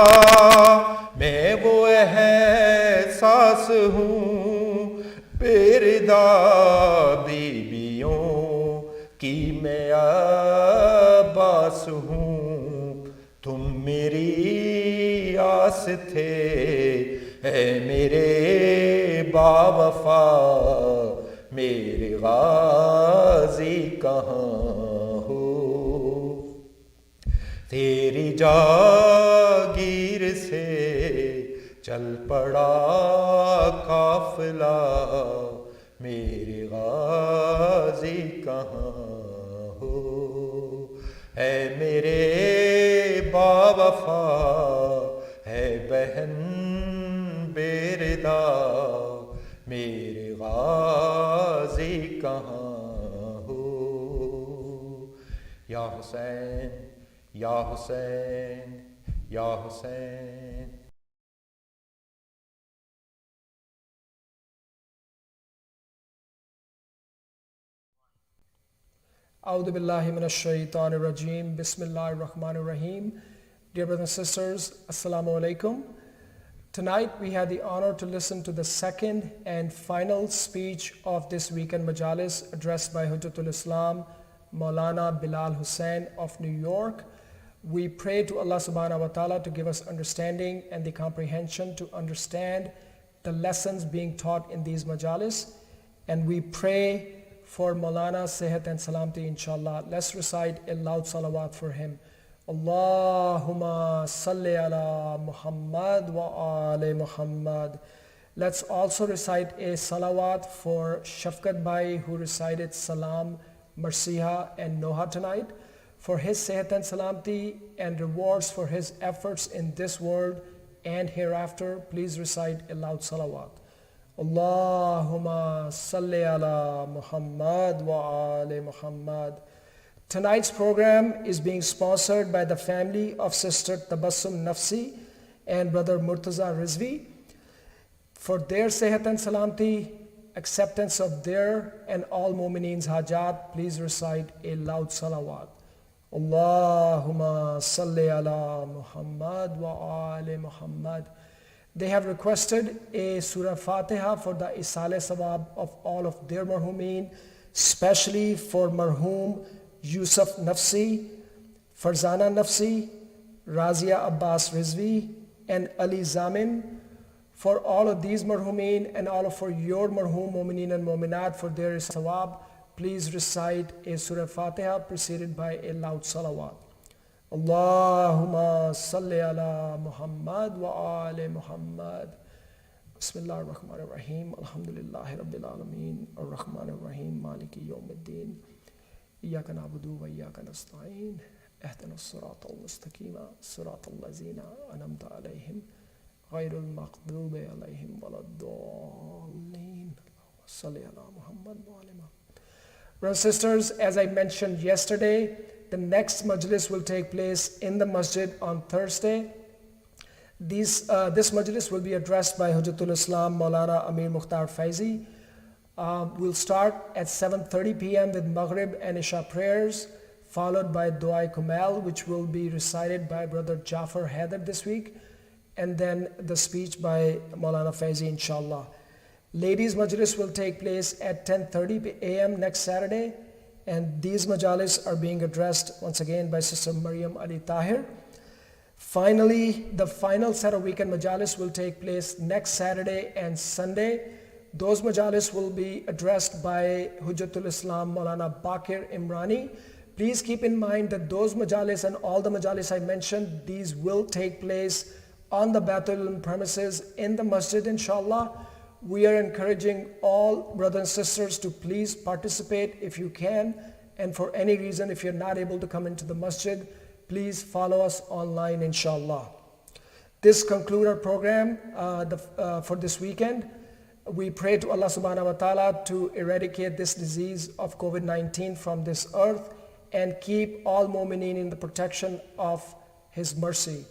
میں وہ احساس ہوں बेरिदा बीबियों की मैं अब्बास हूँ, तुम मेरी आस थे है मेरे बावफा, मेरे गाजी कहाँ हो। तेरी जागीर से चल पड़ा काफिला, मेरे गाजी कहाँ हो। है मेरे बावफा है बहन बेरिदा, मेरे गाजी कहाँ हो। या हुसैन या हुसैन या Hussain.
A'udhu billahi minash shaitanir rajim. Bismillahir Rahmanir Rahim. Dear brothers and sisters, Assalamu alaikum. Tonight we had the honor to listen to the second and final speech of this weekend Majalis addressed by Hujjatul Islam, Maulana Bilal Hussain of New York. We pray to Allah subhanahu wa ta'ala to give us understanding and the comprehension to understand the lessons being taught in these Majalis. And we pray for Maulana Sehat and Salamti inshallah. Let's recite a loud salawat for him. Allahumma salli ala Muhammad wa ali Muhammad. Let's also recite a salawat for Shafqat Bhai who recited Salam, Marsiha and Noha tonight, for his Sehat and Salamti and rewards for his efforts in this world and hereafter. Please recite a loud salawat. Allahumma salli ala Muhammad wa ali Muhammad. Tonight's program is being sponsored by the family of Sister Tabassum Nafsi and Brother Murtaza Rizvi. For their Sehat and Salamti, acceptance of their and all Mu'mineen's hajat, please recite a loud salawat. Allahumma salli ala Muhammad wa ali Muhammad. They have requested a Surah Fatiha for the Isale Sawab of all of their marhumeen, especially for marhum Yusuf Nafsi, Farzana Nafsi, Razia Abbas Rizvi, and Ali Zamin. For all of these marhumeen and all of for your marhum mu'mineen and mu'minat for their sawab, please recite a Surah Fatiha preceded by a loud salawat. Allahumma salli ala Muhammad wa ali Muhammad. Bismillah ar-Rahman ar-Rahim. Alhamdulillahi Rabbil Alameen. Ar-Rahman ar-Rahim. Maliki yawmiddin. Iyaka na'budu wa iyaka nasta'een. Ihdina as-sirata al-mustaqima. Sirata al-lazina anamta alayhim. Ghayru al-maqdubi alayhim walad-dallin. Salli ala Muhammad wa ali Muhammad. Brothers and sisters, as I mentioned yesterday, the next Majlis will take place in the masjid on Thursday. This Majlis will be addressed by Hujjatul Islam Maulana Amir Mukhtar Faizi. We'll start at 7:30 p.m. with Maghrib and Isha prayers, followed by Du'a Kumal, which will be recited by Brother Jafar Haider this week, and then the speech by Maulana Faizi inshallah. Ladies Majlis will take place at 10:30 a.m. next Saturday, and these Majalis are being addressed once again by Sister Maryam Ali Tahir. Finally, the final set of weekend Majalis will take place next Saturday and Sunday. Those Majalis will be addressed by Hujjatul Islam Maulana Bakir Imrani. Please keep in mind that those Majalis and all the Majalis I mentioned, these will take place on the Baitul premises in the masjid inshallah. We are encouraging all brothers and sisters to please participate if you can, and for any reason if you're not able to come into the masjid, please follow us online inshallah. This concludes our program for this weekend. We pray to Allah subhanahu wa ta'ala to eradicate this disease of COVID-19 from this earth and keep all mu'mineen in the protection of His mercy.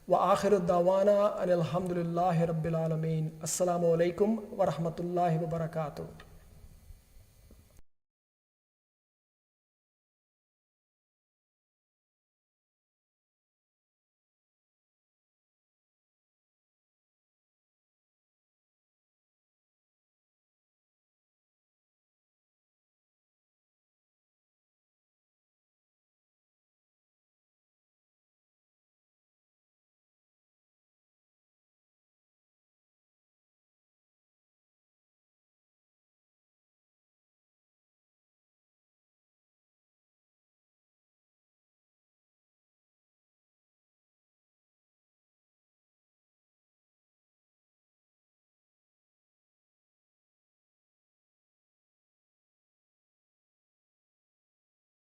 Wa akhiru dawana and alhamdulillahi rabbil alameen. Assalamu alaikum wa rahmatullahi wa barakatuh.